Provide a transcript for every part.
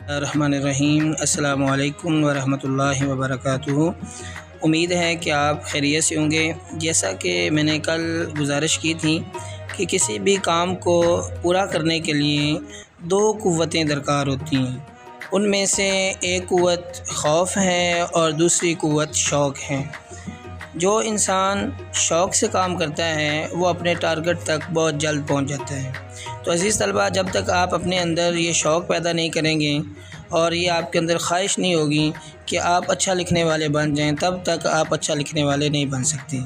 الرحمن الرحیم۔ السلام علیکم ورحمۃ اللہ وبرکاتہ۔ امید ہے کہ آپ خیریت سے ہوں گے۔ جیسا کہ میں نے کل گزارش کی تھی کہ کسی بھی کام کو پورا کرنے کے لیے دو قوتیں درکار ہوتی ہیں، ان میں سے ایک قوت خوف ہے اور دوسری قوت شوق ہے۔ جو انسان شوق سے کام کرتا ہے وہ اپنے ٹارگٹ تک بہت جلد پہنچ جاتا ہے۔ تو عزیز طلباء، جب تک آپ اپنے اندر یہ شوق پیدا نہیں کریں گے اور یہ آپ کے اندر خواہش نہیں ہوگی کہ آپ اچھا لکھنے والے بن جائیں، تب تک آپ اچھا لکھنے والے نہیں بن سکتے۔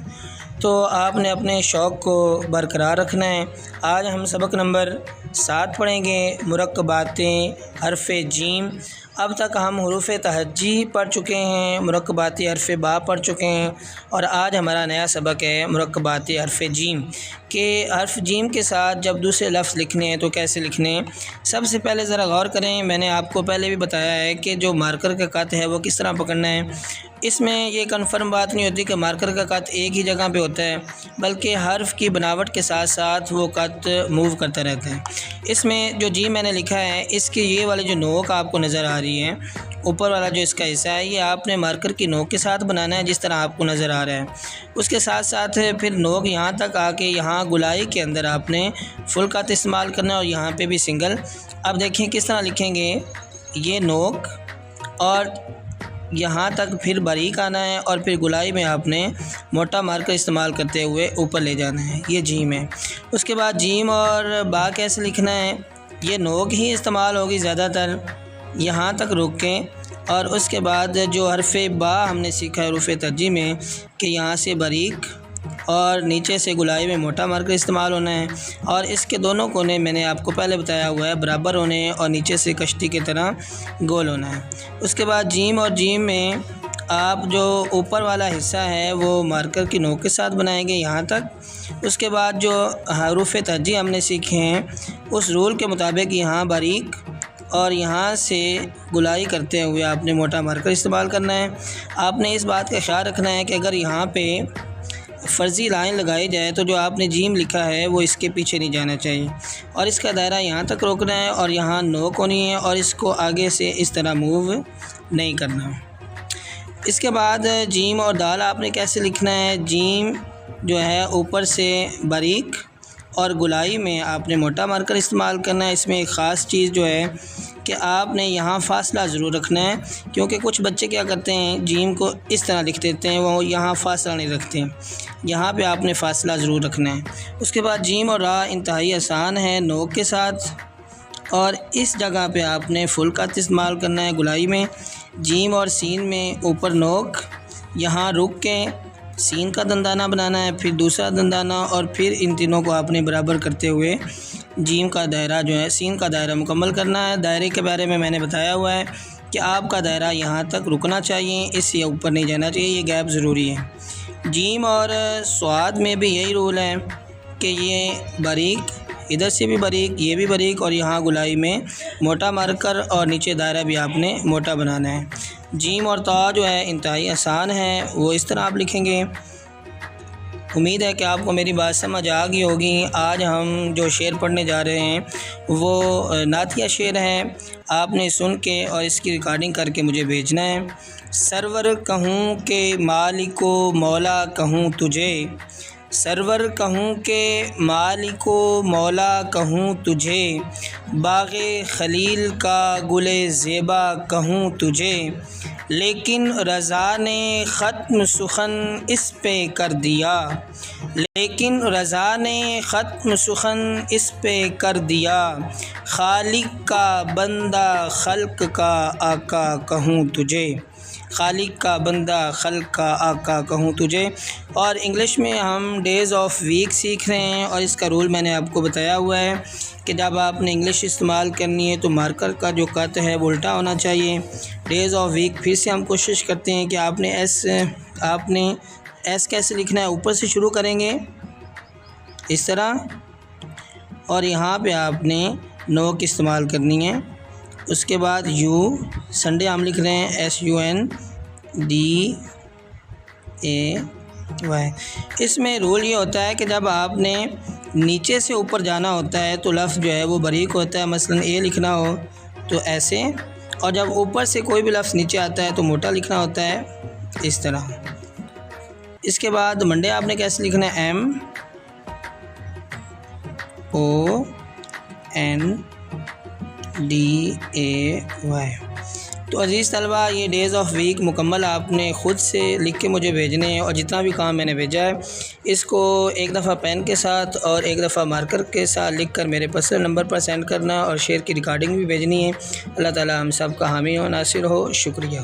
تو آپ نے اپنے شوق کو برقرار رکھنا ہے۔ آج ہم سبق نمبر 7 پڑھیں گے، مرکباتیں حرف جیم۔ اب تک ہم حروف تہجی پڑھ چکے ہیں، مرکبات حرف با پڑھ چکے ہیں، اور آج ہمارا نیا سبق ہے مرکبات حرف جیم، کہ حرف جیم کے ساتھ جب دوسرے لفظ لکھنے ہیں تو کیسے لکھنے ہیں۔ سب سے پہلے ذرا غور کریں، میں نے آپ کو پہلے بھی بتایا ہے کہ جو مارکر کا قط ہے وہ کس طرح پکڑنا ہے۔ اس میں یہ کنفرم بات نہیں ہوتی کہ مارکر کا قط ایک ہی جگہ پہ ہوتا ہے، بلکہ حرف کی بناوٹ کے ساتھ ساتھ وہ قط موو کرتا رہتا ہے۔ اس میں جو جی میں نے لکھا ہے، اس کی یہ والی جو نوک آپ کو نظر آ رہی ہے، اوپر والا جو اس کا حصہ ہے، یہ آپ نے مارکر کی نوک کے ساتھ بنانا ہے جس طرح آپ کو نظر آ رہا ہے۔ اس کے ساتھ ساتھ پھر نوک یہاں تک آ کے یہاں گلائی کے اندر آپ نے فل قط استعمال کرنا ہے اور یہاں پہ بھی سنگل۔ اب دیکھیں کس طرح لکھیں گے، یہ نوک اور یہاں تک پھر باریک آنا ہے، اور پھر گلائی میں آپ نے موٹا مارکر استعمال کرتے ہوئے اوپر لے جانا ہے۔ یہ جیم ہے۔ اس کے بعد جیم اور با کیسے لکھنا ہے، یہ نوک ہی استعمال ہوگی زیادہ تر، یہاں تک روکیں، اور اس کے بعد جو حرف با ہم نے سیکھا حروف تہجی میں کہ یہاں سے باریک اور نیچے سے گلائی میں موٹا مارکر استعمال ہونا ہے، اور اس کے دونوں کونے میں نے آپ کو پہلے بتایا ہوا ہے برابر ہونے ہیں اور نیچے سے کشتی کی طرح گول ہونا ہے۔ اس کے بعد جیم اور جیم میں آپ جو اوپر والا حصہ ہے وہ مارکر کی نوک کے ساتھ بنائیں گے یہاں تک۔ اس کے بعد جو حروف تہجی ہم نے سیکھے ہیں اس رول کے مطابق یہاں باریک اور یہاں سے گلائی کرتے ہوئے آپ نے موٹا مارکر استعمال کرنا ہے۔ آپ نے اس بات کا خیال رکھنا ہے کہ اگر یہاں پہ فرضی لائن لگائی جائے تو جو آپ نے جیم لکھا ہے وہ اس کے پیچھے نہیں جانا چاہیے، اور اس کا دائرہ یہاں تک روکنا ہے، اور یہاں نوک ہونی ہے، اور اس کو آگے سے اس طرح موو نہیں کرنا۔ اس کے بعد جیم اور دال آپ نے کیسے لکھنا ہے، جیم جو ہے اوپر سے باریک اور گلائی میں آپ نے موٹا مارکر استعمال کرنا ہے۔ اس میں ایک خاص چیز جو ہے کہ آپ نے یہاں فاصلہ ضرور رکھنا ہے، کیونکہ کچھ بچے کیا کرتے ہیں جیم کو اس طرح لکھ دیتے ہیں، وہ یہاں فاصلہ نہیں رکھتے ہیں، یہاں پہ آپ نے فاصلہ ضرور رکھنا ہے۔ اس کے بعد جیم اور را انتہائی آسان ہے نوک کے ساتھ، اور اس جگہ پہ آپ نے فل قط استعمال کرنا ہے گلائی میں۔ جیم اور سین میں اوپر نوک، یہاں رک کے سین کا دندانہ بنانا ہے، پھر دوسرا دندانہ، اور پھر ان تینوں کو آپ نے برابر کرتے ہوئے جیم کا دائرہ جو ہے سین کا دائرہ مکمل کرنا ہے۔ دائرے کے بارے میں نے بتایا ہوا ہے کہ آپ کا دائرہ یہاں تک رکنا چاہیے، اس سے اوپر نہیں جانا چاہیے، یہ گیپ ضروری ہے۔ جیم اور سواد میں بھی یہی رول ہے کہ یہ باریک، ادھر سے بھی باریک، یہ بھی باریک، اور یہاں گلائی میں موٹا مارکر اور نیچے دائرہ بھی آپ نے موٹا بنانا ہے۔ جیم اور تا جو ہے انتہائی آسان ہے، وہ اس طرح آپ لکھیں گے۔ امید ہے کہ آپ کو میری بات سمجھ آ گئی ہوگی۔ آج ہم جو شعر پڑھنے جا رہے ہیں وہ نعتیہ شعر ہے، آپ نے سن کے اور اس کی ریکارڈنگ کر کے مجھے بھیجنا ہے۔ سرور کہوں کہ مالک و مولا کہوں تجھے، سرور کہوں کہ مالک و مولا کہوں تجھے، باغ خلیل کا گل زیبا کہوں تجھے، لیکن رضا نے ختم سخن اس پہ کر دیا، لیکن رضا نے ختم سخن اس پہ کر دیا، خالق کا بندہ خلق کا آقا کہوں تجھے، خالق کا بندہ خلق کا آقا کہوں تجھے۔ اور انگلش میں ہم ڈیز آف ویک سیکھ رہے ہیں، اور اس کا رول میں نے آپ کو بتایا ہوا ہے کہ جب آپ نے انگلش استعمال کرنی ہے تو مارکر کا جو قط ہے وہ الٹا ہونا چاہیے۔ ڈیز آف ویک پھر سے ہم کوشش کرتے ہیں کہ آپ نے ایس کیسے لکھنا ہے، اوپر سے شروع کریں گے اس طرح، اور یہاں پہ آپ نے نوک استعمال کرنی ہے۔ اس کے بعد یو، سنڈے ہم لکھ رہے ہیں SUNDAY۔ اس میں رول یہ ہوتا ہے کہ جب آپ نے نیچے سے اوپر جانا ہوتا ہے تو لفظ جو ہے وہ باریک ہوتا ہے، مثلا اے لکھنا ہو تو ایسے، اور جب اوپر سے کوئی بھی لفظ نیچے آتا ہے تو موٹا لکھنا ہوتا ہے اس طرح۔ اس کے بعد منڈے آپ نے کیسے لکھنا ہے؟ MONDAY۔ تو عزیز طلبہ، یہ ڈیز آف ویک مکمل آپ نے خود سے لکھ کے مجھے بھیجنے ہیں، اور جتنا بھی کام میں نے بھیجا ہے اس کو ایک دفعہ پین کے ساتھ اور ایک دفعہ مارکر کے ساتھ لکھ کر میرے پرسنل نمبر پر سینڈ کرنا، اور شیئر کی ریکارڈنگ بھی بھیجنی ہے۔ اللہ تعالی ہم سب کا حامی و ناصر ہو۔ شکریہ۔